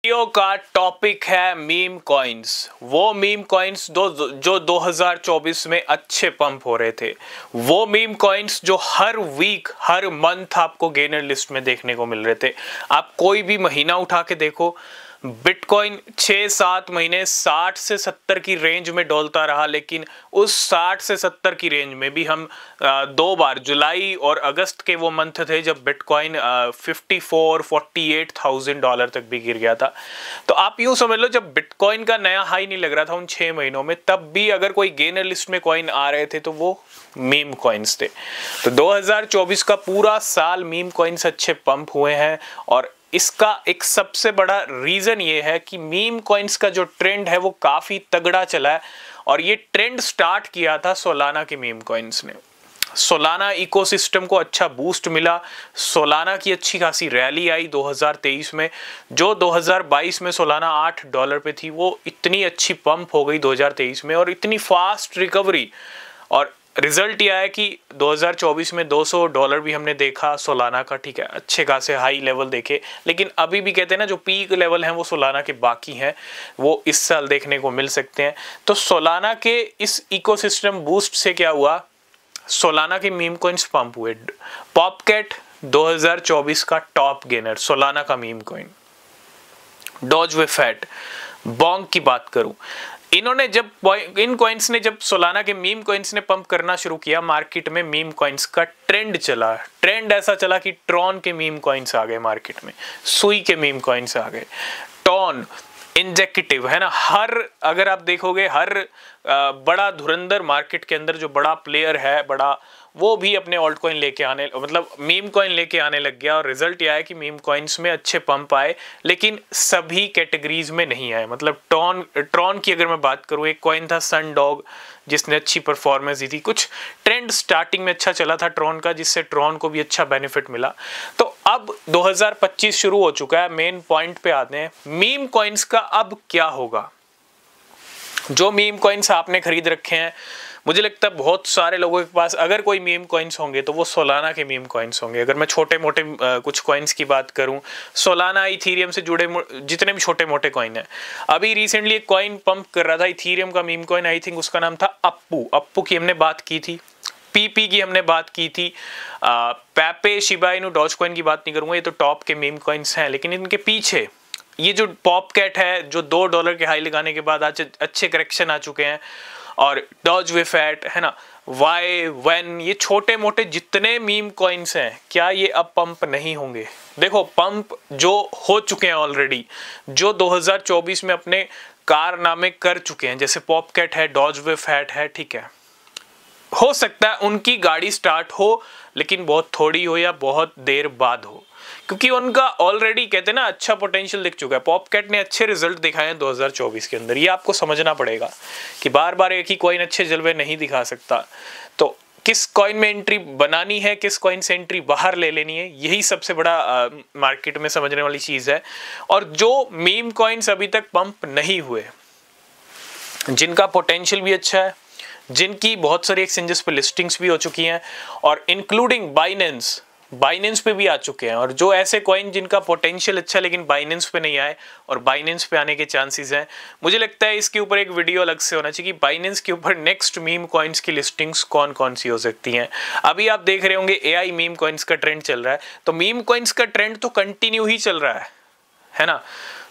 Video का topic है meme coins. वो मीम कॉइन्स जो 2024 में अच्छे पंप हो रहे थे, वो मीम कॉइन्स जो हर वीक हर मंथ आपको गेनर लिस्ट में देखने को मिल रहे थे। आप कोई भी महीना उठा के देखो, बिटकॉइन 6-7 महीने 60 से 70 की रेंज में डोलता रहा, लेकिन उस 60 से 70 की रेंज में भी हम दो बार, जुलाई और अगस्त के वो मंथ थे जब बिटकॉइन 54-48,000 डॉलर तक भी गिर गया था। तो आप यूं समझ लो, जब बिटकॉइन का नया हाई नहीं लग रहा था उन 6 महीनों में, तब भी अगर कोई गेनर लिस्ट में कॉइन आ रहे थे तो वो मीम कॉइन्स थे। तो 2024 का पूरा साल मीम कॉइन्स अच्छे पंप हुए हैं, और इसका एक सबसे बड़ा रीजन ये है कि मीम कॉइन्स का जो ट्रेंड है वो काफी तगड़ा चला है। और ये ट्रेंड स्टार्ट किया था सोलाना के मीम कॉइन्स ने। सोलाना इकोसिस्टम को अच्छा बूस्ट मिला, सोलाना की अच्छी खासी रैली आई 2023 में। जो 2022 में सोलाना $8 पे थी, वो इतनी अच्छी पंप हो गई 2023 में, और इतनी फास्ट रिकवरी। और रिजल्ट यह है कि 2024 में $200 भी हमने देखा सोलाना का। ठीक है, अच्छे खासे हाई लेवल देखे, लेकिन अभी भी कहते हैं ना, जो पीक लेवल हैं वो सोलाना के बाकी हैं, वो इस साल देखने को मिल सकते हैं। तो सोलाना के इस इकोसिस्टम बूस्ट से क्या हुआ, सोलाना के मीम कॉइन्स पंप हुए। पॉपकैट 2024 का टॉप गेनर सोलाना का मीम कॉइन। डॉजवेफैट, बॉन्ग की बात करूं, इन्होंने जब इन कॉइन्स ने जब सोलाना के मीम कॉइन्स ने पंप करना शुरू किया, मार्केट में मीम कॉइन्स का ट्रेंड चला। ट्रेंड ऐसा चला कि ट्रॉन के मीम कॉइन्स आ गए मार्केट में, सुई के मीम कॉइन्स आ गए, टॉन इंजेक्टिव है ना। अगर आप देखोगे, हर बड़ा धुरंधर मार्केट के अंदर जो बड़ा प्लेयर है, बड़ा, वो भी अपने ऑल्ट कॉइन लेके आने, मतलब मीम कॉइन लेके आने लग गया। और रिजल्ट यह है कि मीम कॉइन्स में अच्छे पंप आए, लेकिन सभी कैटेगरीज में नहीं आए। मतलब ट्रॉन की अगर मैं बात करूं, एक कॉइन था सनडॉग जिसने अच्छी परफॉर्मेंस दी थी। कुछ ट्रेंड स्टार्टिंग में अच्छा चला था ट्रॉन का, जिससे ट्रॉन को भी अच्छा बेनिफिट मिला। तो अब 2025 शुरू हो चुका है, मेन पॉइंट पे आते हैं। मीम कॉइन्स का अब क्या होगा? जो मीम कॉइन्स आपने खरीद रखे हैं, मुझे लगता है बहुत सारे लोगों के पास अगर कोई मीम कॉइन्स होंगे तो वो सोलाना के मीम कॉइन्स होंगे। अगर मैं छोटे मोटे कुछ कॉइन्स की बात करूं, सोलाना इथीरियम से जुड़े जितने भी छोटे मोटे कॉइन हैं, अभी रिसेंटली एक कॉइन पंप कर रहा था इथीरियम का मीम कॉइन, आई थिंक उसका नाम था अप्पू की हमने बात की थी, पीपी की हमने बात की थी, पैपे, शिबा इनु, डॉज कॉइन की बात नहीं करूंगा, ये तो टॉप के मीम कॉइन्स हैं। लेकिन इनके पीछे ये जो पॉपकैट है, जो $2 के हाई लगाने के बाद आज अच्छे करेक्शन आ चुके हैं, और डॉजवेफैट है ना, वाई वेन, ये छोटे मोटे जितने मीम कॉइन्स हैं, क्या ये अब पंप नहीं होंगे? देखो, पंप जो हो चुके हैं ऑलरेडी, जो 2024 में अपने कारनामे कर चुके हैं, जैसे पॉपकैट है, डॉजवेफैट है, ठीक है, हो सकता है उनकी गाड़ी स्टार्ट हो, लेकिन बहुत थोड़ी हो या बहुत देर बाद हो, क्योंकि उनका ऑलरेडी कहते हैं ना अच्छा पोटेंशियल दिख चुका है। पॉपकैट ने अच्छे रिजल्ट दिखाए हैं 2024 के अंदर। ये आपको समझना पड़ेगा कि बार बार एक ही कॉइन अच्छे जलवे नहीं दिखा सकता। तो किस कॉइन में एंट्री बनानी है, किस कॉइन से एंट्री बाहर ले लेनी है, यही सबसे बड़ा मार्केट में समझने वाली चीज है। और जो मीम कॉइन्स अभी तक पंप नहीं हुए, जिनका पोटेंशियल भी अच्छा है, जिनकी बहुत सारी एक्सचेंजेस पे लिस्टिंग्स भी हो चुकी हैं, और इंक्लूडिंग बाइनेंस पे भी आ चुके हैं, और जो ऐसे कॉइन जिनका पोटेंशियल अच्छा लेकिन बाइनेंस पे नहीं आए और बाइनेंस पे आने के चांसेस हैं, मुझे लगता है इसके ऊपर एक वीडियो अलग से होना चाहिए कि बाइनेंस के ऊपर नेक्स्ट मीम कॉइन्स की लिस्टिंग्स कौन कौन सी हो सकती हैं। अभी आप देख रहे होंगे एआई मीम कॉइन्स का ट्रेंड चल रहा है, तो मीम कॉइन्स का ट्रेंड तो कंटिन्यू ही चल रहा है ना।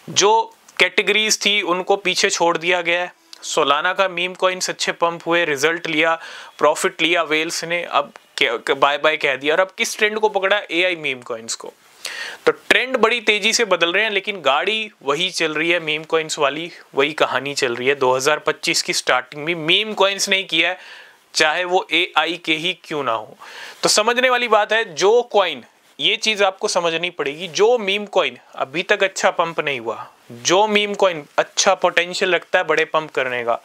जो कैटेगरीज थी उनको पीछे छोड़ दिया गया है। सोलाना का मीम कॉइन्स अच्छे पंप हुए, रिजल्ट लिया, प्रॉफिट लिया वेल्स ने, अब बाय बाय कह दिया, और अब किस ट्रेंड को पकड़ा? एआई मीम कॉइन्स को। तो ट्रेंड बड़ी तेजी से बदल रहे हैं, लेकिन गाड़ी वही चल रही है, मीम कॉइन्स वाली वही कहानी चल रही है। 2025 की स्टार्टिंग में मीम कॉइन्स नहीं किया है, चाहे वो एआई के ही क्यों ना हो। तो समझने वाली बात है, जो कॉइन, ये चीज आपको समझनी पड़ेगी, जो मीम कॉइन अभी तक अच्छा पंप नहीं हुआ, जो मीम कॉइन अच्छा पोटेंशियल रखता है बड़े पंप करने का,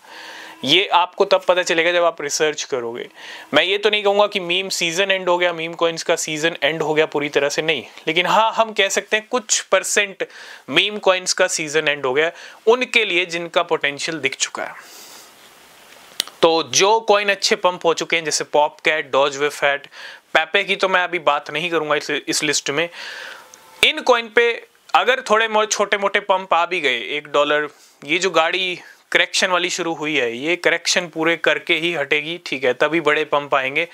ये आपको तब पता चलेगा जब आप रिसर्च करोगे। मैं ये तो नहीं कहूंगा कि मीम सीजन एंड हो गया, मीम कॉइन्स का सीजन एंड हो गया पूरी तरह से, नहीं, लेकिन हाँ, हम कह सकते हैं कुछ परसेंट मीम कॉइन्स का सीजन एंड हो गया उनके लिए जिनका पोटेंशियल दिख चुका है। तो जो कॉइन अच्छे पंप हो चुके हैं, जैसे पॉपकैट, डॉजवेफैट, पैपे की तो मैं अभी बात नहीं करूंगा इस लिस्ट में। इन कॉइन पे अगर थोड़े छोटे मोटे पंप आ भी गए, $1, ये जो गाड़ी करेक्शन वाली शुरू हुई है, ये करेक्शन पूरे करके ही हटेगी, ठीक है, तभी बड़े पंप आएंगे,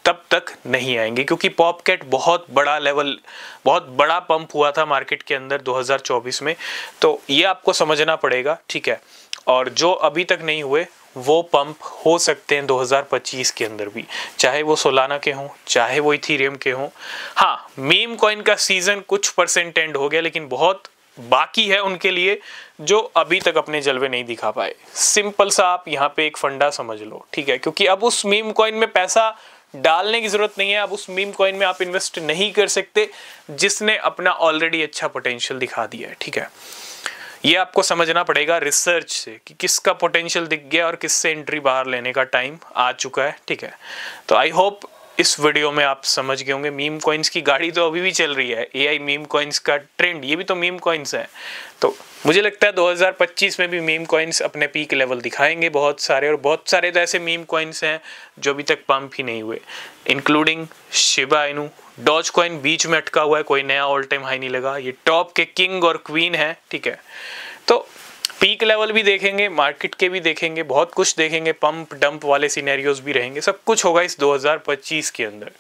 तब तक नहीं आएंगे, क्योंकि पॉपकैट बहुत बड़ा लेवल, बहुत बड़ा पंप हुआ था मार्केट के अंदर 2024 में, तो ये आपको समझना पड़ेगा, ठीक है। और जो अभी तक नहीं हुए वो पंप हो सकते हैं 2025 के अंदर भी, चाहे वो सोलाना के हों, चाहे वो इथीरियम के हों। हाँ, मीम कॉइन का सीजन कुछ % एंड हो गया, लेकिन बहुत बाकी है उनके लिए जो अभी तक अपने जलवे नहीं दिखा पाए। सिंपल सा आप यहाँ पे एक फंडा समझ लो, ठीक है, क्योंकि अब उस मीम कॉइन में पैसा डालने की जरूरत नहीं है, अब उस मीम कॉइन में आप इन्वेस्ट नहीं कर सकते जिसने अपना ऑलरेडी अच्छा पोटेंशियल दिखा दिया है, ठीक है। ये आपको समझना पड़ेगा रिसर्च से कि किसका पोटेंशियल दिख गया और किससे एंट्री बाहर लेने का टाइम आ चुका है, ठीक है। तो आई होप इस वीडियो में आप समझ गए होंगे। मीम कॉइन्स की गाड़ी तो अभी भी चल रही है, एआई मीम कॉइन्स का ट्रेंड, ये भी तो मीम कॉइन्स है। तो मुझे लगता है 2025 में भी मीम कॉइन्स अपने पीक लेवल दिखाएंगे बहुत सारे, और बहुत सारे तो ऐसे मीम कॉइन्स हैं जो अभी तक पंप ही नहीं हुए, including Shiba Inu. Dogecoin बीच में अटका हुआ है, कोई नया ऑल टाइम हाई नहीं लगा, ये टॉप के किंग और क्वीन है, ठीक है। तो पीक लेवल भी देखेंगे, मार्केट के भी देखेंगे, बहुत कुछ देखेंगे, पंप डंप वाले सिनेरियोज भी रहेंगे, सब कुछ होगा इस 2025 के अंदर।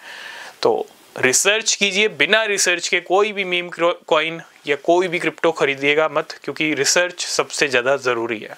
तो रिसर्च कीजिए, बिना रिसर्च के कोई भी मीम कॉइन या कोई भी क्रिप्टो खरीदिएगा मत, क्योंकि रिसर्च सबसे ज़्यादा ज़रूरी है।